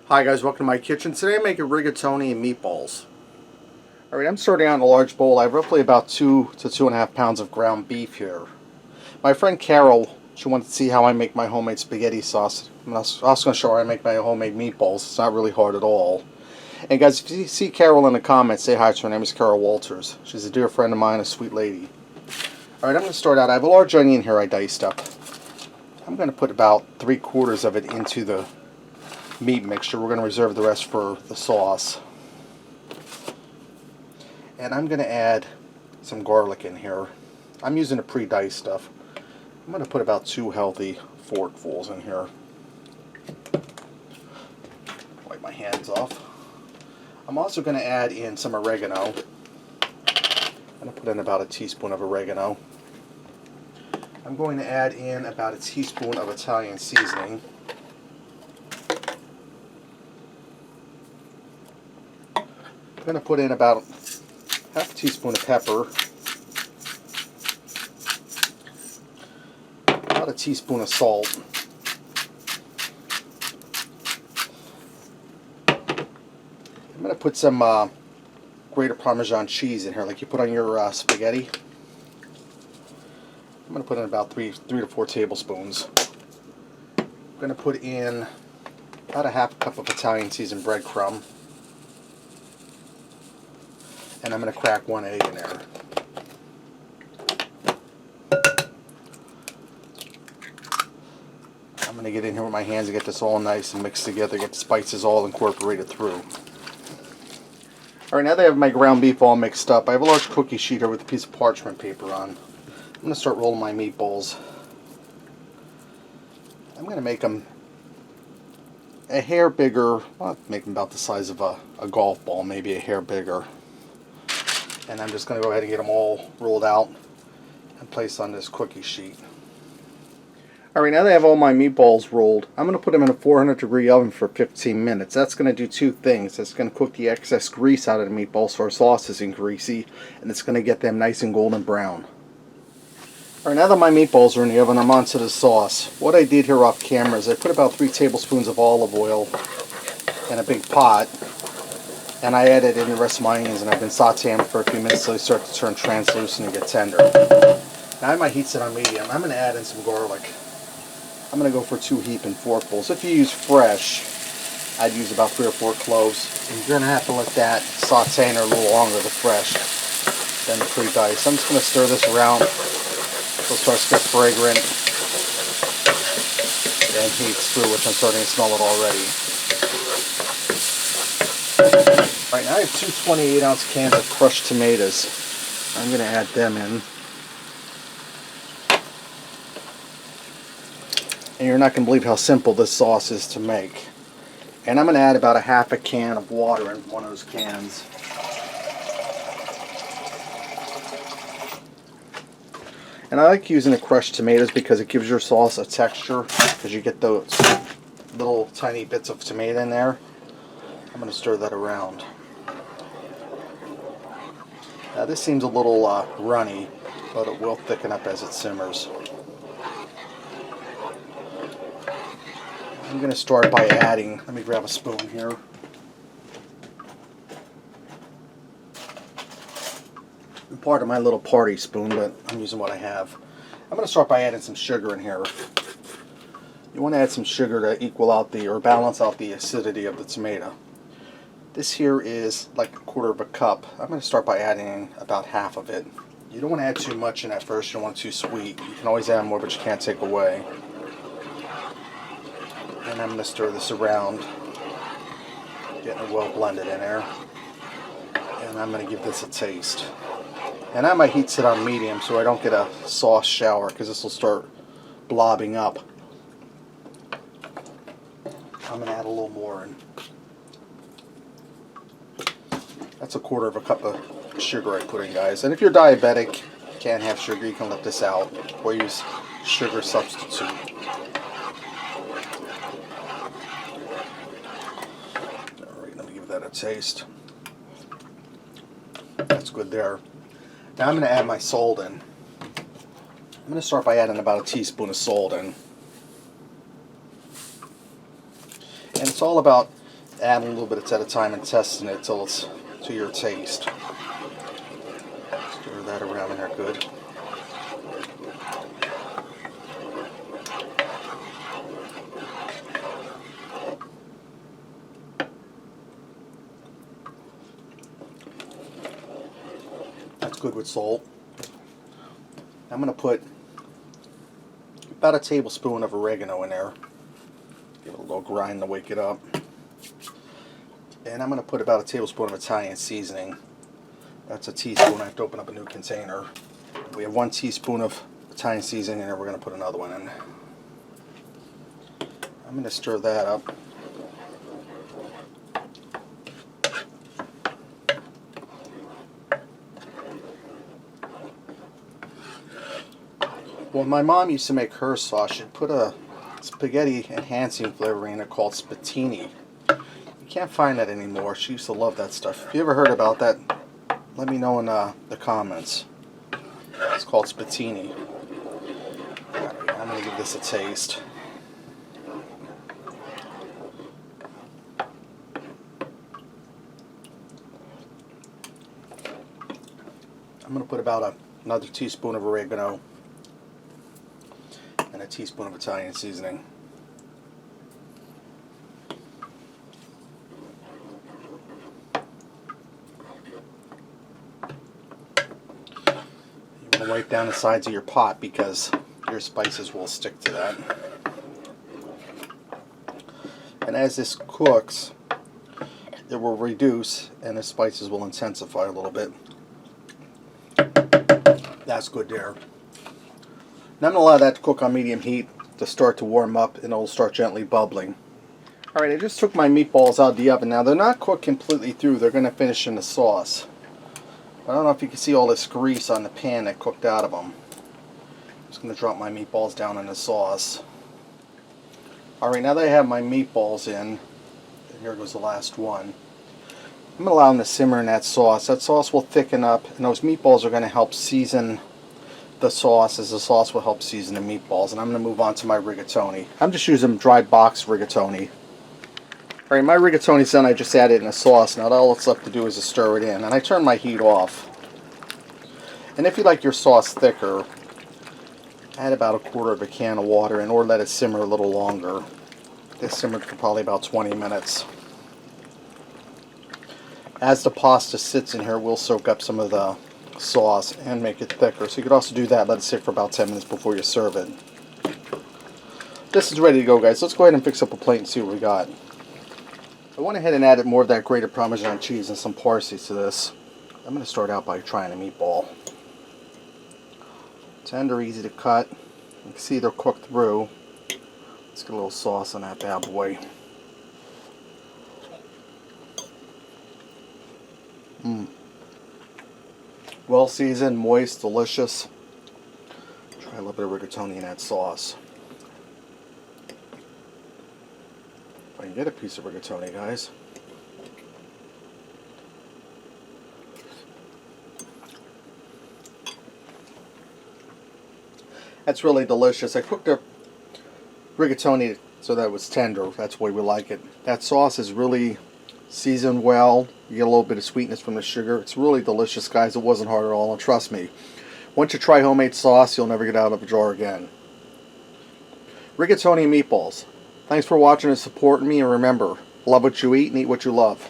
Hi guys, welcome to my kitchen. Today I'm making rigatoni and meatballs. Alright, I'm starting out in a large bowl. I have roughly about 2 to 2.5 pounds of ground beef here. My friend Carol, she wanted to see how I make my homemade spaghetti sauce. I'm also going to show her how I make my homemade meatballs. It's not really hard at all. And guys, if you see Carol in the comments, say hi to her. Her name is Carol Walters. She's a dear friend of mine, a sweet lady. Alright, I'm going to start out. I have a large onion here I diced up. I'm going to put about 3/4 of it into the meat mixture. We're going to reserve the rest for the sauce. And I'm going to add some garlic in here. I'm using a pre-diced stuff. I'm going to put about 2 healthy forkfuls in here. Wipe my hands off. I'm also going to add in some oregano. I'm going to put in about a teaspoon of oregano. I'm going to add in about a teaspoon of Italian seasoning. I'm going to put in about half a teaspoon of pepper, about a teaspoon of salt, I'm going to put some grated Parmesan cheese in here like you put on your spaghetti. I'm going to put in about 3 to 4 tablespoons. I'm going to put in about a half cup of Italian seasoned breadcrumb. And I'm going to crack 1 egg in there. I'm going to get in here with my hands and get this all nice and mixed together, get the spices all incorporated through. Alright, now that I have my ground beef all mixed up, I have a large cookie sheet here with a piece of parchment paper on. I'm going to start rolling my meatballs. I'm going to make them a hair bigger, well, make them about the size of a golf ball, maybe a hair bigger. And I'm just going to go ahead and get them all rolled out and placed on this cookie sheet. Alright, now that I have all my meatballs rolled, I'm going to put them in a 400-degree oven for 15 minutes. That's going to do 2 things. It's going to cook the excess grease out of the meatballs so our sauce isn't greasy, and it's going to get them nice and golden brown. Alright, now that my meatballs are in the oven, I'm on to the sauce. What I did here off camera is I put about 3 tablespoons of olive oil in a big pot. And I added in the rest of my onions, and I've been sauteing them for a few minutes so they start to turn translucent and get tender. Now I have my heat set on medium. I'm going to add in some garlic. I'm going to go for 2 heaping forkfuls. If you use fresh, I'd use about 3 or 4 cloves. And you're going to have to let that saute in a little longer, the fresh, than the pre-diced. I'm just going to stir this around so it starts to get fragrant and heats through, which I'm starting to smell it already. Right now I have 2 28-ounce cans of crushed tomatoes. I'm going to add them in. And you're not going to believe how simple this sauce is to make. And I'm going to add about a half a can of water in one of those cans. And I like using the crushed tomatoes because it gives your sauce a texture, because you get those little tiny bits of tomato in there. I'm going to stir that around. Now this seems a little runny, but it will thicken up as it simmers. I'm going to start by adding, let me grab a spoon here. Part of my little party spoon, but I'm using what I have. I'm going to start by adding some sugar in here. You want to add some sugar to equal out or balance out the acidity of the tomato. This here is like 1/4 cup. I'm going to start by adding about half of it. You don't want to add too much in at first. You don't want it too sweet. You can always add more, but you can't take away. And I'm going to stir this around, getting it well blended in there. And I'm going to give this a taste. And I might heat set on medium so I don't get a sauce shower, because this will start blobbing up. I'm going to add a little more in. That's 1/4 cup of sugar I put in, guys. And if you're diabetic, can't have sugar, you can let this out or use sugar substitute. Alright, let me give that a taste. That's good there. Now I'm going to add my salt in. I'm going to start by adding about a teaspoon of salt in. And it's all about adding a little bit at a time and testing it till it's to your taste. Stir that around in there good. That's good with salt. I'm going to put about a tablespoon of oregano in there. Give it a little grind to wake it up. And I'm going to put about a tablespoon of Italian seasoning. That's a teaspoon. I have to open up a new container. We have 1 teaspoon of Italian seasoning in there. We're going to put another one in. I'm going to stir that up. When my mom used to make her sauce, she'd put a spaghetti enhancing flavoring in it called spatini. You can't find that anymore. She used to love that stuff. If you ever heard about that, let me know in the comments. It's called spatini. I'm going to give this a taste. I'm going to put about another teaspoon of oregano and a teaspoon of Italian seasoning. You want to wipe down the sides of your pot because your spices will stick to that. And as this cooks, it will reduce and the spices will intensify a little bit. That's good there. Now I'm going to allow that to cook on medium heat to start to warm up, and it'll start gently bubbling. Alright, I just took my meatballs out of the oven. Now they're not cooked completely through, they're going to finish in the sauce. I don't know if you can see all this grease on the pan that cooked out of them. I'm just going to drop my meatballs down in the sauce. Alright, now that I have my meatballs in, and here goes the last one. I'm going to allow them to simmer in that sauce. That sauce will thicken up, and those meatballs are going to help season the sauce, as the sauce will help season the meatballs. And I'm going to move on to my rigatoni. I'm just using dried box rigatoni. Alright, my rigatoni's done. I just added in the sauce. Now all it's left to do is to stir it in. And I turn my heat off. And if you like your sauce thicker, add about 1/4 of a can of water in, or let it simmer a little longer. This simmered for probably about 20 minutes. As the pasta sits in here, we'll soak up some of the sauce and make it thicker. So you could also do that, let it sit for about 10 minutes before you serve it. This is ready to go, guys. Let's go ahead and fix up a plate and see what we got. I went ahead and added more of that grated Parmesan cheese and some parsley to this. I'm going to start out by trying a meatball. Tender, easy to cut. You can see they're cooked through. Let's get a little sauce on that bad boy. Well seasoned, moist, delicious. Try a little bit of rigatoni in that sauce. If I can get a piece of rigatoni, guys. That's really delicious. I cooked the rigatoni so that it was tender. That's the way we like it. That sauce is really seasoned well. You get a little bit of sweetness from the sugar. It's really delicious, guys. It wasn't hard at all, and trust me, once you try homemade sauce, you'll never get out of a jar again. Rigatoni and meatballs. Thanks for watching and supporting me, and remember, love what you eat and eat what you love.